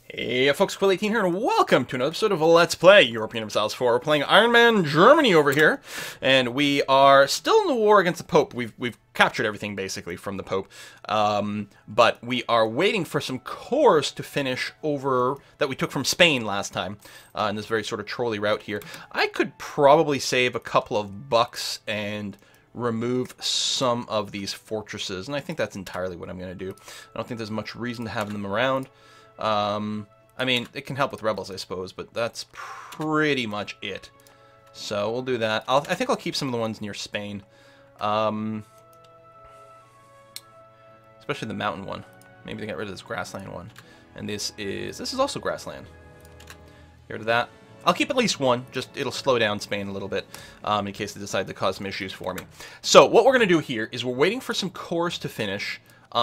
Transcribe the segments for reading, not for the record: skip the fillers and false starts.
Hey folks, Quill18 here, and welcome to another episode of Let's Play Europa Universalis 4. We're playing Ironman Germany over here, and we are still in the war against the Pope. We've captured everything, basically, from the Pope, but we are waiting for some cores to finish over that we took from Spain last time, in this very sort of trolley route here. I could probably save a couple of bucks and remove some of these fortresses, and I think that's entirely what I'm going to do. I don't think there's much reason to have them around. I mean, it can help with rebels, I suppose, but that's pretty much it. So we'll do that. I think I'll keep some of the ones near Spain, especially the mountain one. Maybe they got rid of this grassland one, and this is also grassland. Get rid of that. I'll keep at least one. Just it'll slow down Spain a little bit, in case they decide to cause some issues for me. So what we're gonna do here is we're waiting for some cores to finish.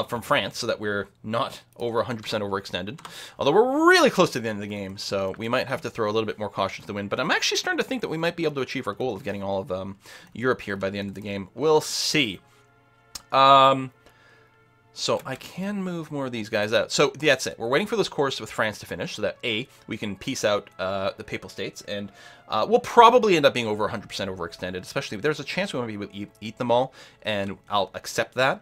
From France, so that we're not over 100% overextended. Although we're really close to the end of the game, so we might have to throw a little bit more caution to the wind. But I'm actually starting to think that we might be able to achieve our goal of getting all of Europe here by the end of the game. We'll see. So I can move more of these guys out. So that's it. We're waiting for those cores with France to finish, so that A, we can peace out the Papal States, and we'll probably end up being over 100% overextended, especially if there's a chance we want to be able to eat them all, and I'll accept that.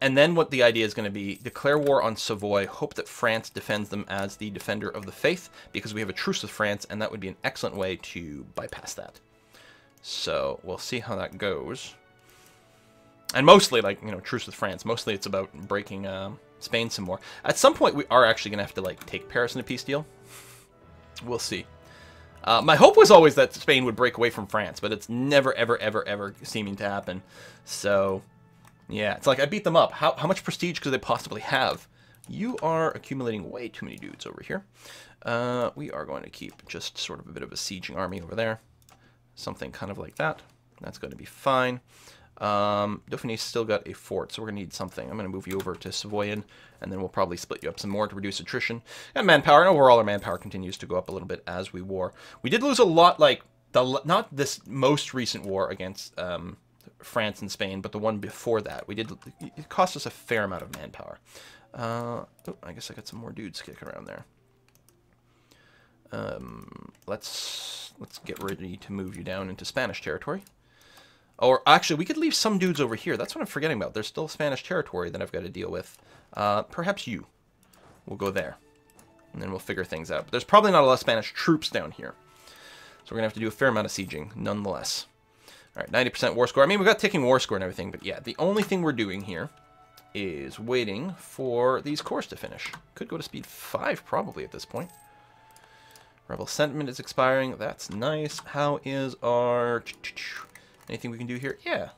And then what the idea is going to be, declare war on Savoy, hope that France defends them as the defender of the faith, because we have a truce with France, and that would be an excellent way to bypass that. So we'll see how that goes. And mostly, like, you know, truce with France, mostly it's about breaking Spain some more. At some point, we are actually going to have to, like, take Paris in a peace deal. We'll see. My hope was always that Spain would break away from France, but it's never, ever, ever, ever seeming to happen. So yeah, it's like I beat them up. How much prestige could they possibly have? You are accumulating way too many dudes over here. We are going to keep just sort of a bit of a sieging army over there. Something kind of like that. That's going to be fine. Dauphine's still got a fort, so we're going to need something. I'm going to move you over to Savoyan, and then we'll probably split you up some more to reduce attrition. And manpower, and overall our manpower continues to go up a little bit as we war. We did lose a lot, like, not this most recent war against France and Spain, but the one before that, it cost us a fair amount of manpower. Oh, I guess I got some more dudes kicking around there. Let's get ready to move you down into Spanish territory. Or actually, we could leave some dudes over here. That's what I'm forgetting about. There's still Spanish territory that I've got to deal with. Perhaps you will go there, and then we'll figure things out. But there's probably not a lot of Spanish troops down here, so we're gonna have to do a fair amount of sieging, nonetheless. All right, 90% war score. I mean, we've got ticking war score and everything, but yeah, the only thing we're doing here is waiting for these cores to finish. Could go to speed 5 probably at this point. Rebel sentiment is expiring. That's nice. How is our... Anything we can do here? Yeah.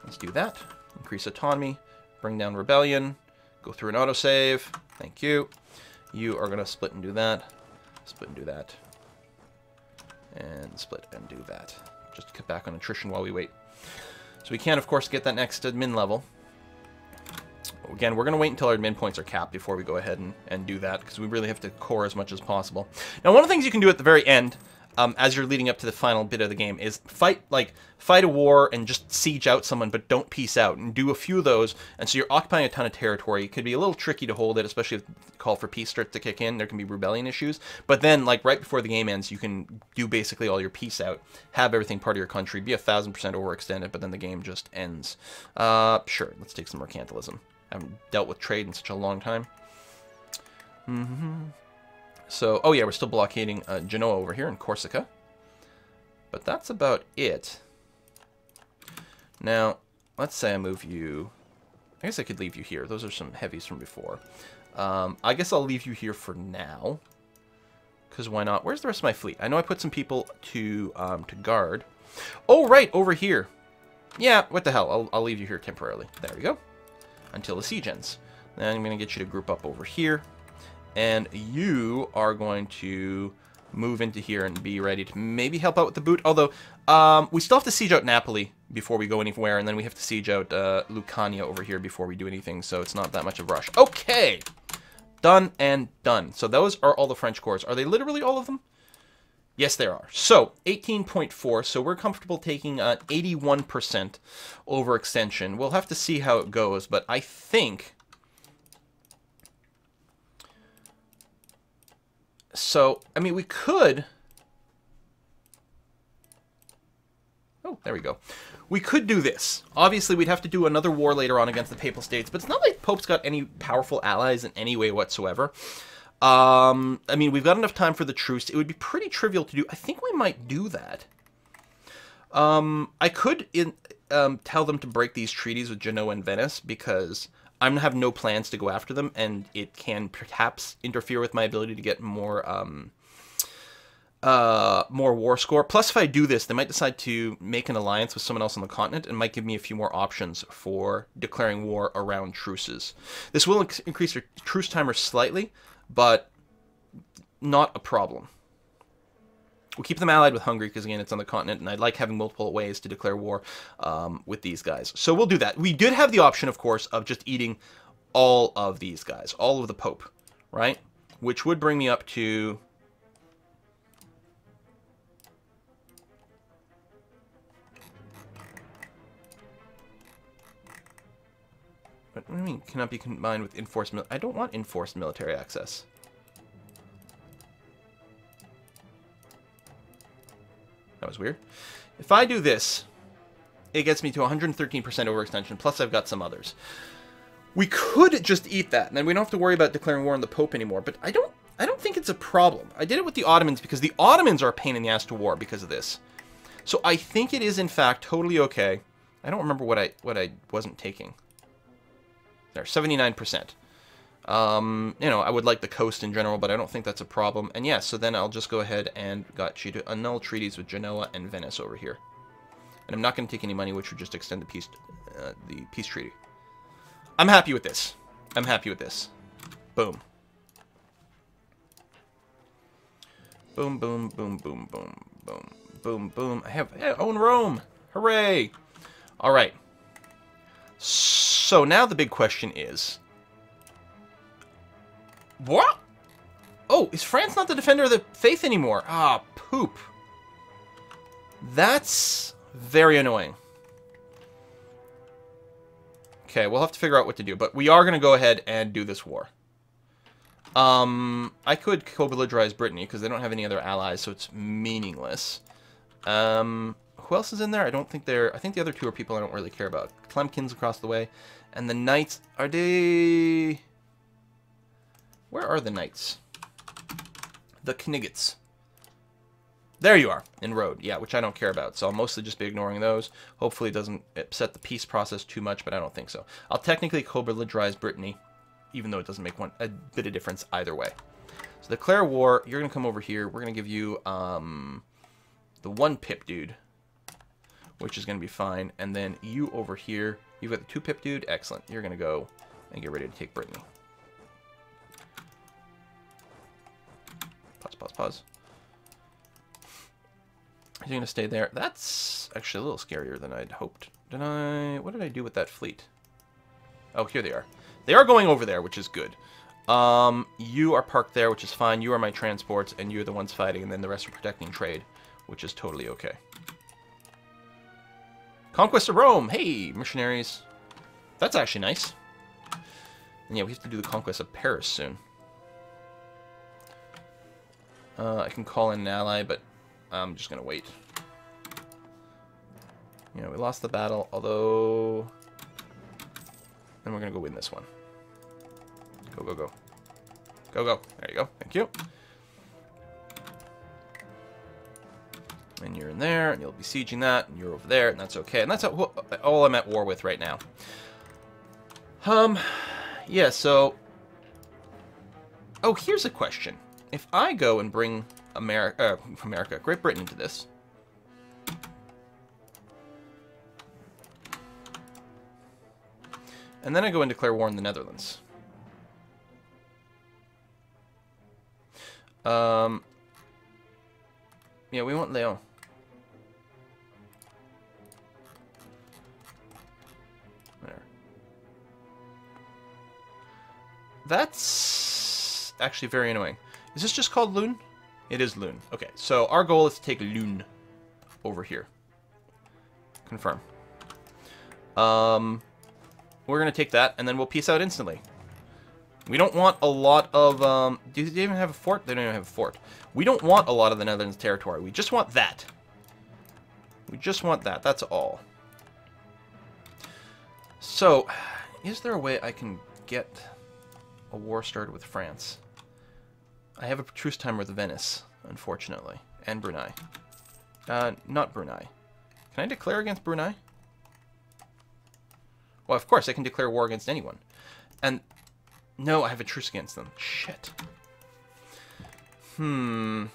Let's do that. Increase autonomy. Bring down rebellion. Go through an autosave. Thank you. You are going to split and do that. Split and do that. And split and do that. Just to cut back on attrition while we wait. So we can, of course, get that next admin level. Again, we're going to wait until our admin points are capped before we go ahead and do that, because we really have to core as much as possible. Now, one of the things you can do at the very end, as you're leading up to the final bit of the game, is fight a war and just siege out someone, but don't peace out, and do a few of those. And so you're occupying a ton of territory. It could be a little tricky to hold it, especially if the call for peace starts to kick in. There can be rebellion issues. But then, like, right before the game ends, you can do basically all your peace out, have everything part of your country, be 1,000% overextended, but then the game just ends. Sure, let's take some mercantilism. I haven't dealt with trade in such a long time. So, oh yeah, we're still blockading Genoa over here in Corsica. But that's about it. Now, let's say I move you... I guess I could leave you here. Those are some heavies from before. I guess I'll leave you here for now. Because why not? Where's the rest of my fleet? I know I put some people to guard. Oh, right, over here. Yeah, what the hell? I'll leave you here temporarily. There we go. Until the siege ends. Then I'm going to get you to group up over here. And you are going to move into here and be ready to maybe help out with the boot. Although, we still have to siege out Napoli before we go anywhere. And then we have to siege out Lucania over here before we do anything. So it's not that much of a rush. Okay! Done and done. So those are all the French corps. Are they literally all of them? Yes, there are. So, 18.4. So we're comfortable taking 81% overextension. We'll have to see how it goes. But I think... So, I mean, we could... Oh, there we go. We could do this. Obviously, we'd have to do another war later on against the Papal States, but it's not like Pope's got any powerful allies in any way whatsoever. I mean, we've got enough time for the truce. It would be pretty trivial to do. I think we might do that. I could tell them to break these treaties with Genoa and Venice, because I'm going to have no plans to go after them, and it can perhaps interfere with my ability to get more war score. Plus, if I do this, they might decide to make an alliance with someone else on the continent and might give me a few more options for declaring war around truces. This will increase your truce timer slightly, but not a problem. We'll keep them allied with Hungary because, again, it's on the continent, and I like having multiple ways to declare war with these guys. So we'll do that. We did have the option, of course, of just eating all of these guys, all of the Pope, right? Which would bring me up to... What do you mean cannot be combined with enforced I don't want enforced military access. That was weird. If I do this, it gets me to 113% overextension, plus I've got some others. We could just eat that, and then we don't have to worry about declaring war on the Pope anymore, but I don't think it's a problem. I did it with the Ottomans because the Ottomans are a pain in the ass to war because of this. So I think it is, in fact, totally okay. I don't remember what I wasn't taking. There, 79%. You know, I would like the coast in general, but I don't think that's a problem. And yeah, so then I'll just go ahead and got you to annul treaties with Genoa and Venice over here. And I'm not going to take any money, which would just extend the peace treaty. I'm happy with this. I'm happy with this. Boom. Boom, boom, boom, boom, boom, boom, boom, boom. I own Rome. Hooray. All right. So now the big question is... What? Oh, is France not the defender of the faith anymore? Ah, poop. That's very annoying. Okay, we'll have to figure out what to do, but we are going to go ahead and do this war. I could co-belligerize Brittany, because they don't have any other allies, so it's meaningless. Who else is in there? I don't think they're... I think the other two are people I don't really care about. Tlemkin's across the way. And the Knights... Are they... Where are the Knights? The Kniggets. There you are, in Road. Yeah, which I don't care about, so I'll mostly just be ignoring those. Hopefully it doesn't upset the peace process too much, but I don't think so. I'll technically co-belligerize Brittany, even though it doesn't make a bit of difference either way. So declare war. You're going to come over here. We're going to give you the 1 pip dude, which is going to be fine. And then you over here, you've got the 2 pip dude. Excellent. You're going to go and get ready to take Brittany. Pause, pause, pause. You're going to stay there. That's actually a little scarier than I'd hoped. What did I do with that fleet? Oh, here they are. They are going over there, which is good. You are parked there, which is fine. You are my transports, and you're the ones fighting, and then the rest are protecting trade, which is totally okay. Conquest of Rome! Hey, missionaries. That's actually nice. And yeah, we have to do the conquest of Paris soon. I can call in an ally, but I'm just going to wait. You know, we lost the battle, although... And we're going to go win this one. Go, go, go. Go, go. There you go. Thank you. And you're in there, and you'll be sieging that, and you're over there, and that's okay. And that's all I'm at war with right now. Yeah, so... Oh, here's a question. If I go and bring Great Britain into this... And then I go and declare war in the Netherlands. Yeah, we want Leon. There. That's actually very annoying. Is this just called Loon? It is Loon. Okay, so our goal is to take Loon over here. Confirm. We're going to take that, and then we'll peace out instantly. We don't want a lot of... do they even have a fort? They don't even have a fort. We don't want a lot of the Netherlands territory. We just want that. We just want that. That's all. So, is there a way I can get a war started with France? I have a truce time with Venice, unfortunately. And Brunei. Not Brunei. Can I declare against Brunei? Well, of course, I can declare war against anyone. And... no, I have a truce against them. Shit. Now,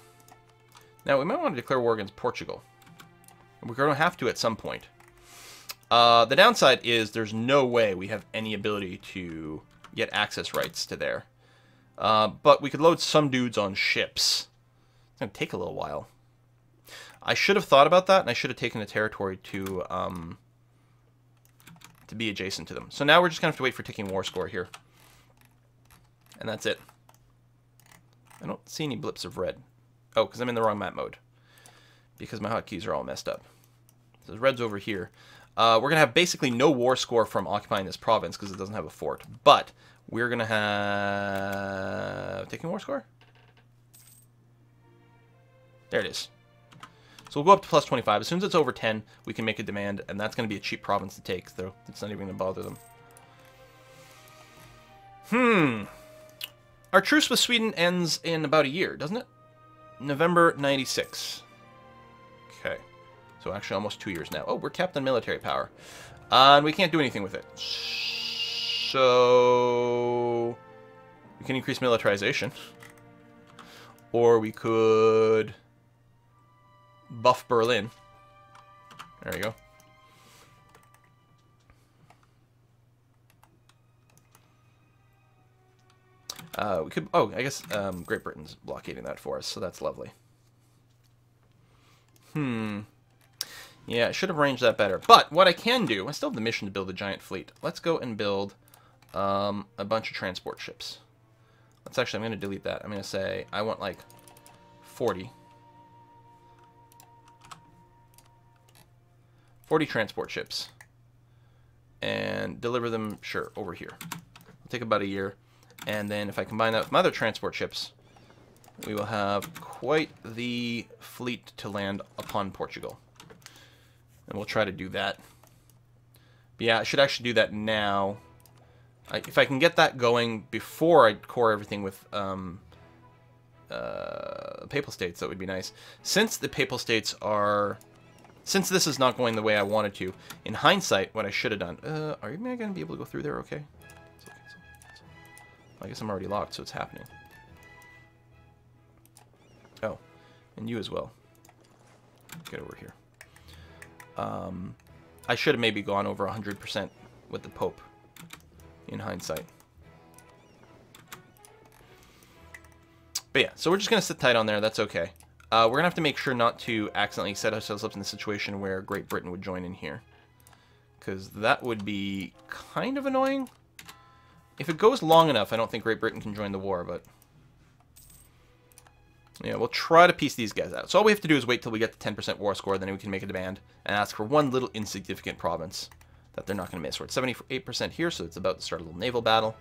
we might want to declare war against Portugal. We're going to have to at some point. The downside is there's no way we have any ability to get access rights to there. But we could load some dudes on ships. It's going to take a little while. I should have thought about that, and I should have taken a territory to be adjacent to them. So now we're just going to have to wait for ticking war score here. And that's it. I don't see any blips of red. Oh, because I'm in the wrong map mode. Because my hotkeys are all messed up. So red's over here. We're going to have basically no war score from occupying this province because it doesn't have a fort. But we're going to have... ticking war score? There it is. So we'll go up to plus 25. As soon as it's over 10, we can make a demand, and that's going to be a cheap province to take, though it's not even going to bother them. Our truce with Sweden ends in about a year, doesn't it? November 96. Okay. So actually almost 2 years now. Oh, we're capped on military power. And we can't do anything with it. So... we can increase militarization. Or we could... buff Berlin. There we go. We could... oh, I guess Great Britain's blockading that for us, so that's lovely. Yeah, I should have arranged that better. But what I can do... I still have the mission to build a giant fleet. Let's go and build a bunch of transport ships. Let's actually... I'm going to delete that. I'm going to say I want, like, 40. 40 transport ships. And deliver them, sure, over here. It'll take about a year. And then if I combine that with my other transport ships, we will have quite the fleet to land upon Portugal. And we'll try to do that. But yeah, I should actually do that now. If I can get that going before I core everything with Papal States, that would be nice. Since the Papal States are... since this is not going the way I wanted to, in hindsight, what I should have done... are you going to be able to go through there okay? I guess I'm already locked, so it's happening. Oh, and you as well. Get over here. I should have maybe gone over 100% with the Pope, in hindsight. But yeah, so we're just going to sit tight on there. That's okay. We're going to have to make sure not to accidentally set ourselves up in a situation where Great Britain would join in here. Because that would be kind of annoying. If it goes long enough, I don't think Great Britain can join the war, but... yeah, we'll try to piece these guys out. So all we have to do is wait till we get the 10% war score, then we can make a demand and ask for one little insignificant province that they're not going to miss. We're at 78% here, so it's about to start a little naval battle.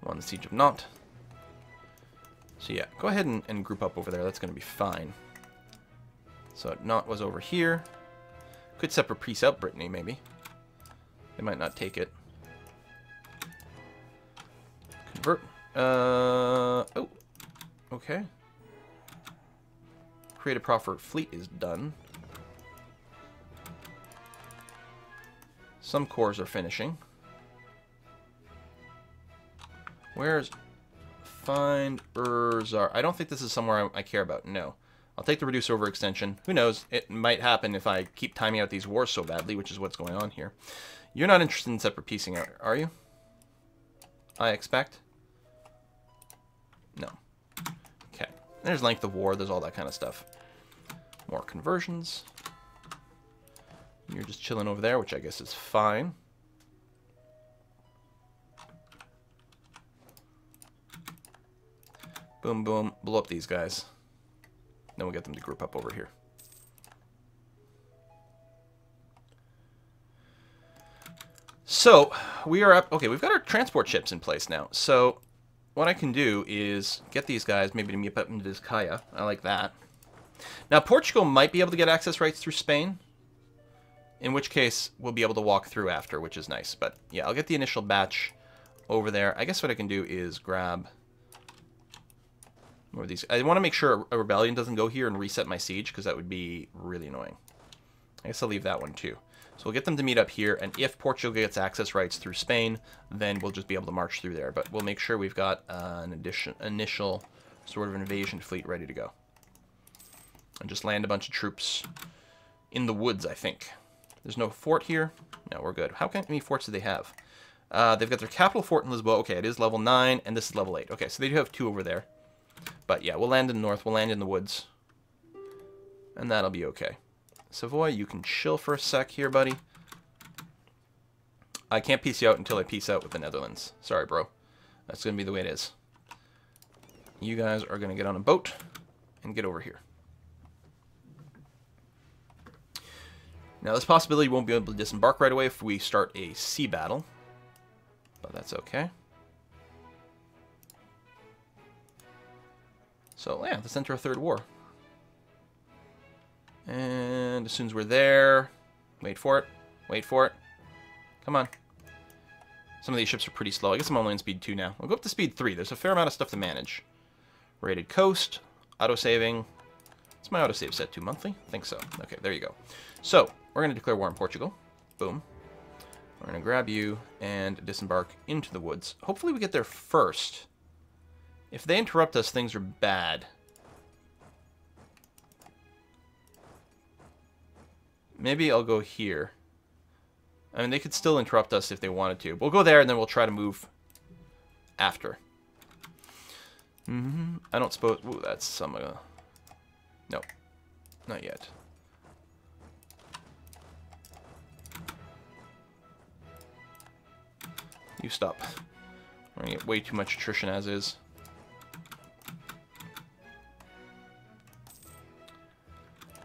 We're on the Siege of Nantes. So yeah, go ahead and group up over there. That's going to be fine. So Nantes was over here. Could separate piece out Brittany, maybe. They might not take it. Convert. Oh. Okay. Create a proper fleet is done. Some cores are finishing. Where's... find Urzar? I don't think this is somewhere I care about. No. I'll take the reduce overextension. Who knows? It might happen if I keep timing out these wars so badly, which is what's going on here. You're not interested in separate piecing out, are you? I expect? No. Okay. There's length of war. There's all that kind of stuff. More conversions. You're just chilling over there, which I guess is fine. Boom, boom. Blow up these guys. Then we'll get them to group up over here. So, we are up... Okay, we've got our transport ships in place now. So, what I can do is get these guys maybe to meet up in Vizcaya. I like that. Now, Portugal might be able to get access rights through Spain. In which case, we'll be able to walk through after, which is nice. But, yeah, I'll get the initial batch over there. I guess what I can do is grab... more of these. I want to make sure a rebellion doesn't go here and reset my siege, because that would be really annoying. I guess I'll leave that one, too. So we'll get them to meet up here, and if Portugal gets access rights through Spain, then we'll just be able to march through there. But we'll make sure we've got an initial sort of invasion fleet ready to go. And just land a bunch of troops in the woods, I think. There's no fort here. No, we're good. How many forts do they have? They've got their capital fort in Lisboa. Okay, it is level 9, and this is level 8. Okay, so they do have 2 over there. But yeah, we'll land in the north. We'll land in the woods. And that'll be okay. Savoy, you can chill for a sec here, buddy. I can't peace you out until I peace out with the Netherlands. Sorry, bro. That's going to be the way it is. You guys are going to get on a boat and get over here. Now, this possibility won't be able to disembark right away if we start a sea battle. But that's okay. So, yeah, let's enter a third war. And as soon as we're there... Wait for it. Wait for it. Come on. Some of these ships are pretty slow. I guess I'm only on speed 2 now. We'll go up to speed 3. There's a fair amount of stuff to manage. Rated coast. Autosaving. Is my autosave set to monthly? I think so. Okay, there you go. So, we're going to declare war on Portugal. Boom. We're going to grab you and disembark into the woods. Hopefully we get there first. If they interrupt us, things are bad. Maybe I'll go here. I mean, they could still interrupt us if they wanted to. We'll go there, and then we'll try to move after. I don't suppose... Ooh, that's some... No. Not yet. You stop. We're going to get way too much attrition as is.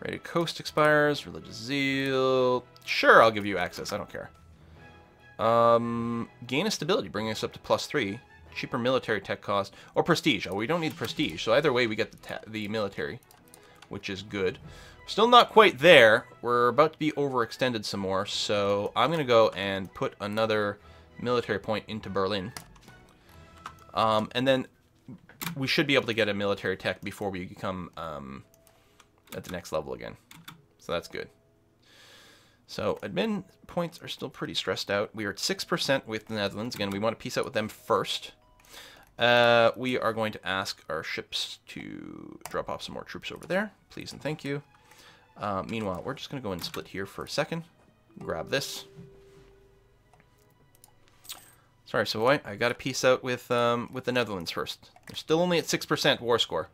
Rated coast expires. Religious zeal. Sure, I'll give you access. I don't care. Gain a stability, bringing us up to +3. Cheaper military tech cost. Or prestige. Oh, we don't need prestige. So either way, we get the military, which is good. Still not quite there. We're about to be overextended some more. So I'm going to go and put another military point into Berlin. And then we should be able to get a military tech before we become... at the next level again. So that's good. So admin points are still pretty stressed out. We are at 6% with the Netherlands. Again, we want to peace out with them first. We are going to ask our ships to drop off some more troops over there. Please and thank you. Meanwhile, we're just going to go and split here for a second. Grab this. Sorry, Savoy. I got to peace out with the Netherlands first. They're still only at 6% war score.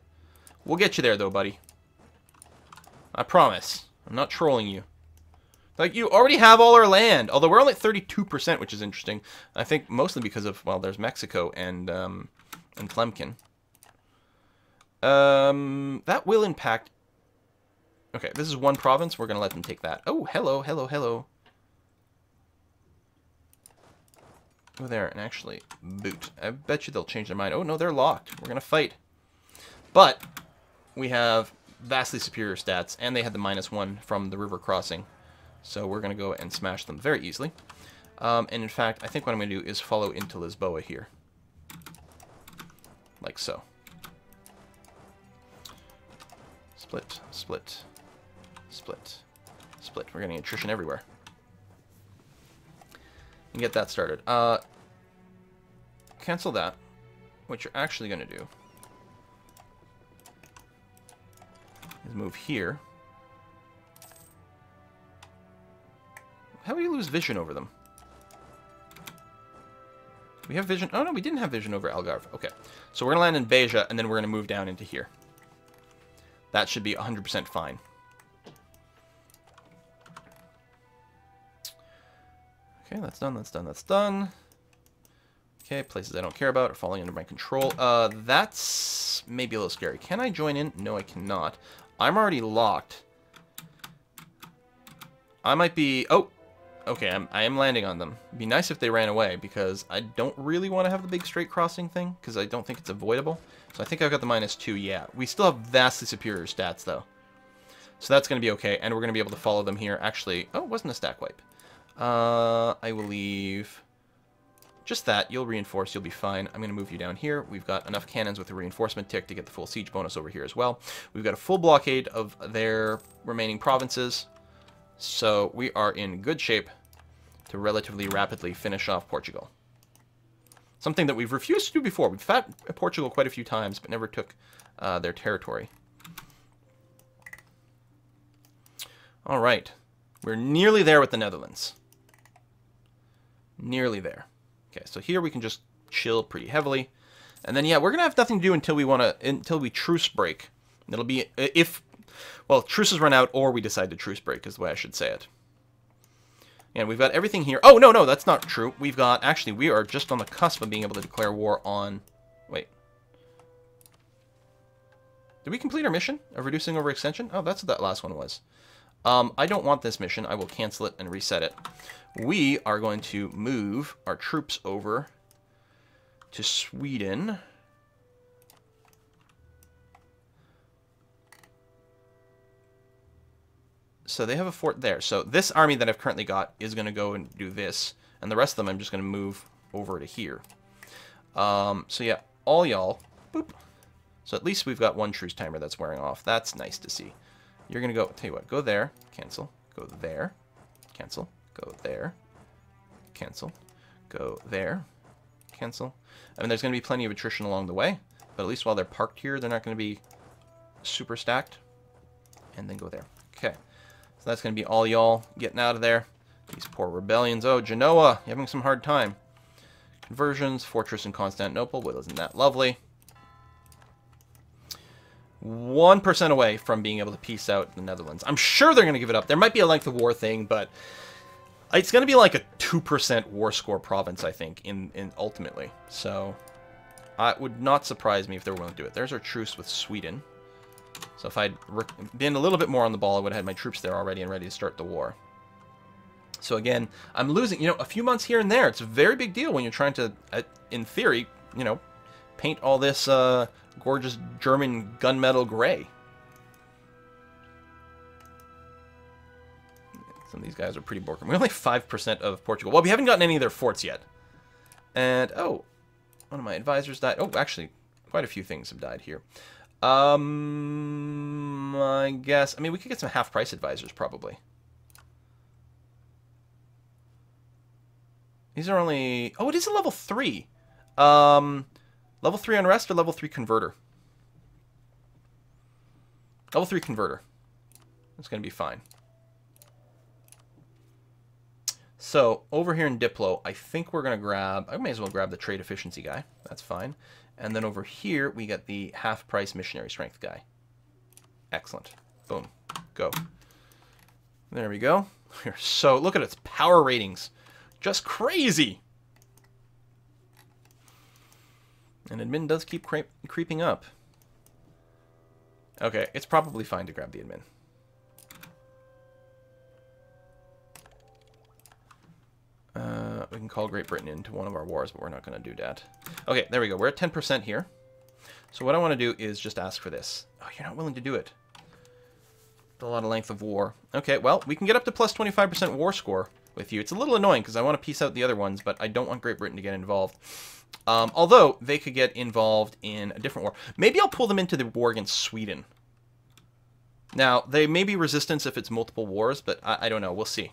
We'll get you there, though, buddy. I promise. I'm not trolling you. Like, you already have all our land. Although we're only at 32%, which is interesting. I think mostly because of, well, there's Mexico and Tlemcen. That will impact... Okay, this is one province. We're going to let them take that. Oh, hello, hello, hello. Go there and actually boot. I bet you they'll change their mind. Oh, no, they're locked. We're going to fight. But we have... vastly superior stats, and they had the -1 from the river crossing. So we're going to go and smash them very easily. And in fact, I think what I'm going to do is follow into Lisboa here. Like so. Split, split, split, split. We're getting attrition everywhere. And get that started. Cancel that. What you're actually going to do is move here. How do we lose vision over them? We have vision... Oh, no, we didn't have vision over Algarve. Okay. So we're going to land in Beja, and then we're going to move down into here. That should be 100% fine. Okay, that's done, that's done, that's done. Okay, places I don't care about are falling under my control. That's maybe a little scary. Can I join in? No, I cannot. I'm already locked. I might be... Oh! Okay, I am landing on them. It'd be nice if they ran away, because I don't really want to have the big straight crossing thing, because I don't think it's avoidable. So I think I've got the -2, yeah. We still have vastly superior stats, though. So that's going to be okay, and we're going to be able to follow them here. Actually, oh, it wasn't a stack wipe. I will leave just that. You'll reinforce, you'll be fine. I'm going to move you down here. We've got enough cannons with a reinforcement tick to get the full siege bonus over here as well. We've got a full blockade of their remaining provinces. So we are in good shape to relatively rapidly finish off Portugal. Something that we've refused to do before. We've fought Portugal quite a few times, but never took their territory. All right. We're nearly there with the Netherlands. Nearly there. Okay, so here we can just chill pretty heavily. And then, yeah, we're going to have nothing to do until we truce break. It'll be if... Well, truces run out, or we decide to truce break, is the way I should say it. And we've got everything here. Oh, no, that's not true. We've got... Actually, we are just on the cusp of being able to declare war on... Wait. Did we complete our mission of reducing overextension? Oh, that's what that last one was. I don't want this mission. I will cancel it and reset it. We are going to move our troops over to Sweden. So they have a fort there. So this army that I've currently got is going to go and do this. And the rest of them I'm just going to move over to here. So yeah, all y'all. Boop. So at least we've got one truce timer that's wearing off. That's nice to see. You're going to go, tell you what, go there, cancel, go there, cancel, go there, cancel, go there, cancel. I mean, there's going to be plenty of attrition along the way, but at least while they're parked here, they're not going to be super stacked. And then go there. Okay. So that's going to be all y'all getting out of there. These poor rebellions. Oh, Genoa, you're having some hard time. Conversions, fortress in Constantinople. Well, isn't that lovely? 1% away from being able to peace out the Netherlands. I'm sure they're going to give it up. There might be a length of war thing, but it's going to be like a 2% war score province, I think, in ultimately. So it would not surprise me if they were willing to do it. There's our truce with Sweden. So if I'd been a little bit more on the ball, I would have had my troops there already and ready to start the war. So again, I'm losing, a few months here and there. It's a very big deal when you're trying to, in theory, paint all this gorgeous German gunmetal gray. Some of these guys are pretty broken. We only have 5% of Portugal. Well, we haven't gotten any of their forts yet. And, oh, one of my advisors died. Oh, actually, quite a few things have died here. I guess, we could get some half-price advisors, probably. These are only... Oh, it is a level 3. Level 3 unrest or level 3 converter? Level 3 converter. That's going to be fine. So, over here in Diplo, I think we're going to grab... I may as well grab the trade efficiency guy. That's fine. And then over here, we get the half-price missionary strength guy. Excellent. Boom. Go. There we go. So, look at its power ratings. Just crazy! And admin does keep creeping up. Okay, it's probably fine to grab the admin. We can call Great Britain into one of our wars, but we're not going to do that. Okay, there we go. We're at 10% here. So what I want to do is just ask for this. Oh, you're not willing to do it. A lot of length of war. Okay, well, we can get up to plus 25% war score with you. It's a little annoying because I want to piece out the other ones, but I don't want Great Britain to get involved. Although they could get involved in a different war. Maybe I'll pull them into the war against Sweden. Now, they may be resistance if it's multiple wars, but I don't know. We'll see.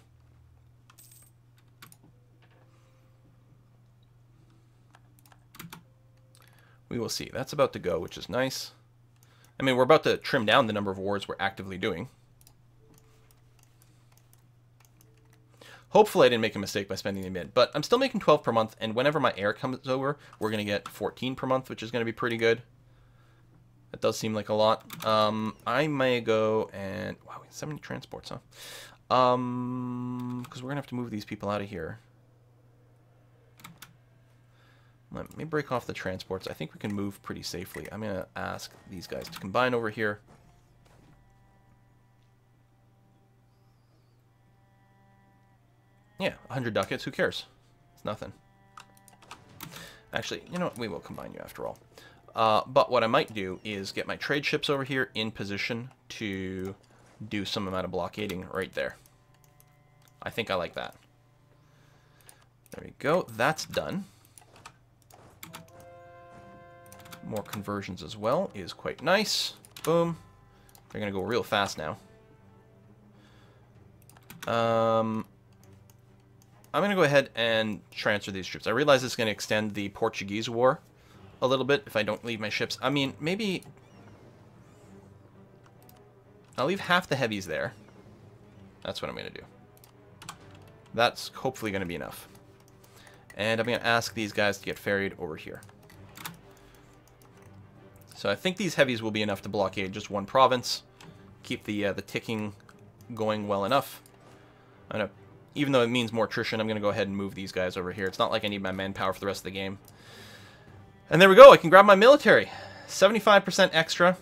We will see. That's about to go, which is nice. We're about to trim down the number of wars we're actively doing. Hopefully I didn't make a mistake by spending the mid, but I'm still making 12 per month, and whenever my heir comes over, we're going to get 14 per month, which is going to be pretty good. That does seem like a lot. I may go and... Wow, 70 transports, huh? Because we're going to have to move these people out of here. Let me break off the transports. I think we can move pretty safely. I'm going to ask these guys to combine over here. Yeah, 100 ducats. Who cares? It's nothing. Actually, you know what? We will combine you after all. But what I might do is get my trade ships over here in position to do some amount of blockading right there. I think I like that. There we go. That's done. More conversions as well is quite nice. Boom. They're going to go real fast now. I'm going to go ahead and transfer these troops. I realize it's going to extend the Portuguese war a little bit if I don't leave my ships. I mean, maybe I'll leave half the heavies there. That's what I'm going to do. That's hopefully going to be enough. And I'm going to ask these guys to get ferried over here. So I think these heavies will be enough to blockade just one province. Keep the ticking going well enough. I'm going to, even though it means more attrition, I'm going to go ahead and move these guys over here. It's not like I need my manpower for the rest of the game. And there we go. I can grab my military. 75% extra,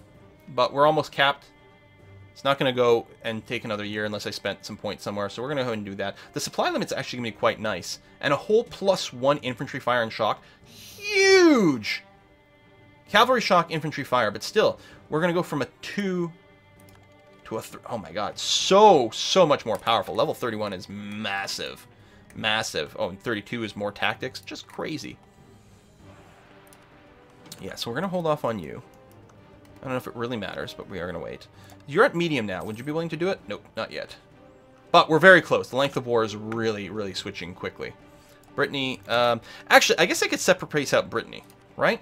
but we're almost capped. It's not going to go and take another year unless I spent some points somewhere, so we're going to go ahead and do that. The supply limit's actually going to be quite nice. And a whole +1 infantry fire and shock. Huge! Cavalry shock, infantry fire, but still, we're going to go from a 2 to a 3. Oh my god, so much more powerful. Level 31 is massive. Massive. Oh, and 32 is more tactics. Just crazy. Yeah, so we're going to hold off on you. I don't know if it really matters, but we are going to wait. You're at medium now. Would you be willing to do it? Nope, not yet. But we're very close. The length of war is really switching quickly. Brittany, actually, I guess I could separate price out Brittany, right?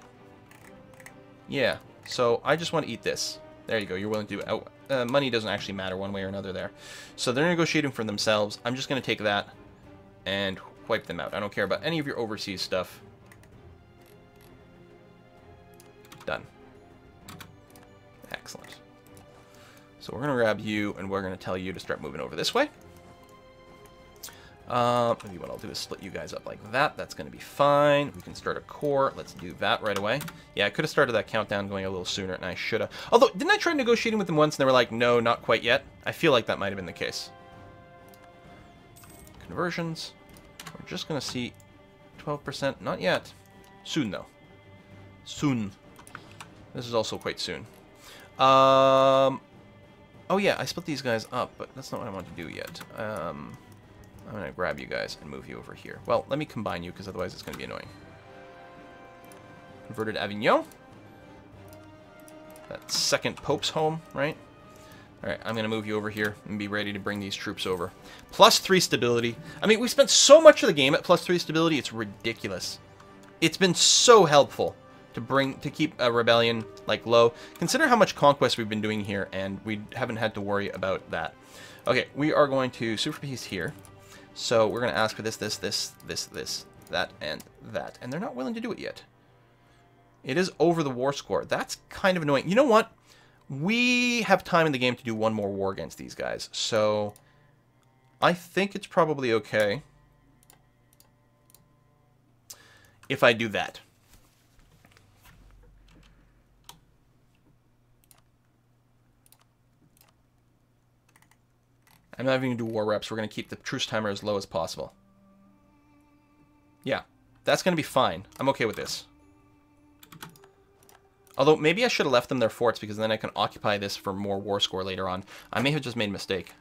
Yeah, so I just want to eat this. There you go, you're willing to do it. Oh, money doesn't actually matter one way or another there. So they're negotiating for themselves. I'm just going to take that and wipe them out. I don't care about any of your overseas stuff. Done. Excellent. So we're going to grab you, and we're going to tell you to start moving over this way. Maybe what I'll do is split you guys up like that. That's going to be fine. We can start a core. Let's do that right away. Yeah, I could have started that countdown going a little sooner, and I should have. Although, didn't I try negotiating with them once, and they were like, no, not quite yet? I feel like that might have been the case. Conversions. We're just going to see 12%. Not yet. Soon, though. Soon. This is also quite soon. Oh, yeah, I split these guys up, but that's not what I want to do yet. I'm going to grab you guys and move you over here. Well, let me combine you, because otherwise it's going to be annoying. Converted Avignon. That second Pope's home, right? Alright, I'm going to move you over here and be ready to bring these troops over. +3 stability. I mean, we spent so much of the game at +3 stability, it's ridiculous. It's been so helpful to keep a rebellion, like, low. Consider how much conquest we've been doing here, and we haven't had to worry about that. Okay, we are going to super peace here. So we're going to ask for this, that, and that. And they're not willing to do it yet. It is over the war score. That's kind of annoying. You know what? We have time in the game to do one more war against these guys. So I think it's probably okay if I do that. I'm not even going to do war reps. We're going to keep the truce timer as low as possible. Yeah, that's going to be fine. I'm okay with this. Although, maybe I should have left them their forts, because then I can occupy this for more war score later on. I may have just made a mistake.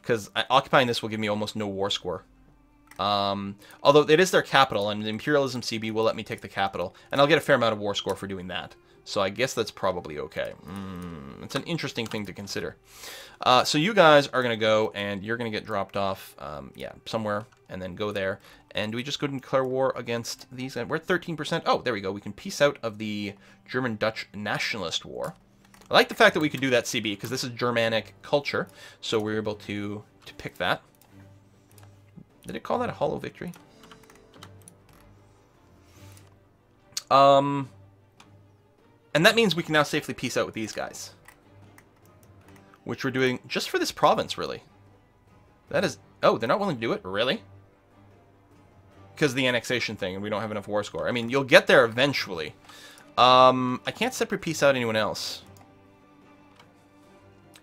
Because occupying this will give me almost no war score. Although, it is their capital, and the Imperialism CB will let me take the capital. And I'll get a fair amount of war score for doing that. So I guess that's probably okay. It's an interesting thing to consider. So you guys are going to go, and you're going to get dropped off, yeah, somewhere, and then go there. And we just go to declare war against these. We're at 13%. Oh, there we go. We can peace out of the German-Dutch nationalist war. I like the fact that we could do that CB, because this is Germanic culture. So we're able to pick that. Did it call that a hollow victory? And that means we can now safely peace out with these guys. Which we're doing just for this province, really. That is... Oh, they're not willing to do it? Really? Because of the annexation thing, and we don't have enough war score. I mean, you'll get there eventually. I can't separate peace out anyone else.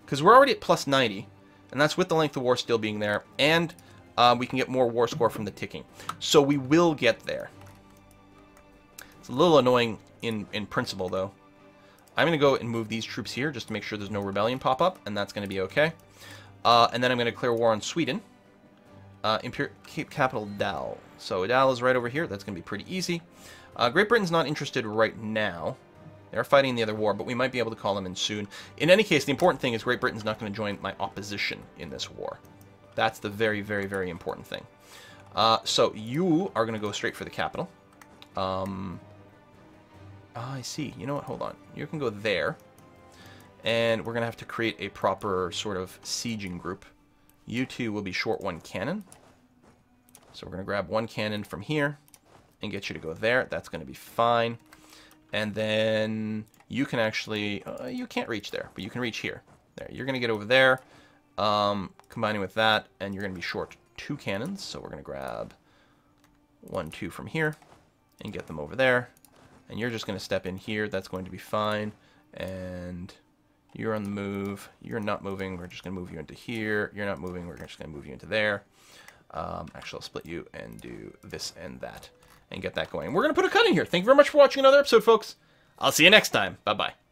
Because we're already at +90. And that's with the length of war still being there. And we can get more war score from the ticking. So we will get there. It's a little annoying in principle, though. I'm going to go and move these troops here just to make sure there's no rebellion pop up, and that's going to be okay. And then I'm going to declare war on Sweden. Keep capital Dal. So Dal is right over here. That's going to be pretty easy. Great Britain's not interested right now. They're fighting the other war, but we might be able to call them in soon. In any case, the important thing is Great Britain's not going to join my opposition in this war. That's the very, very, very important thing. So you are going to go straight for the capital. I see. You know what? Hold on. You can go there. And we're going to have to create a proper sort of sieging group. You two will be short one cannon. So we're going to grab one cannon from here and get you to go there. That's going to be fine. And then you can actually... you can't reach there, but you can reach here. There. You're going to get over there, combining with that, and you're going to be short 2 cannons. So we're going to grab 1, 2 from here and get them over there. And you're just going to step in here. That's going to be fine. And you're on the move. You're not moving. We're just going to move you into here. You're not moving. We're just going to move you into there. Actually, I'll split you and do this and that and get that going. We're going to put a cut in here. Thank you very much for watching another episode, folks. I'll see you next time. Bye-bye.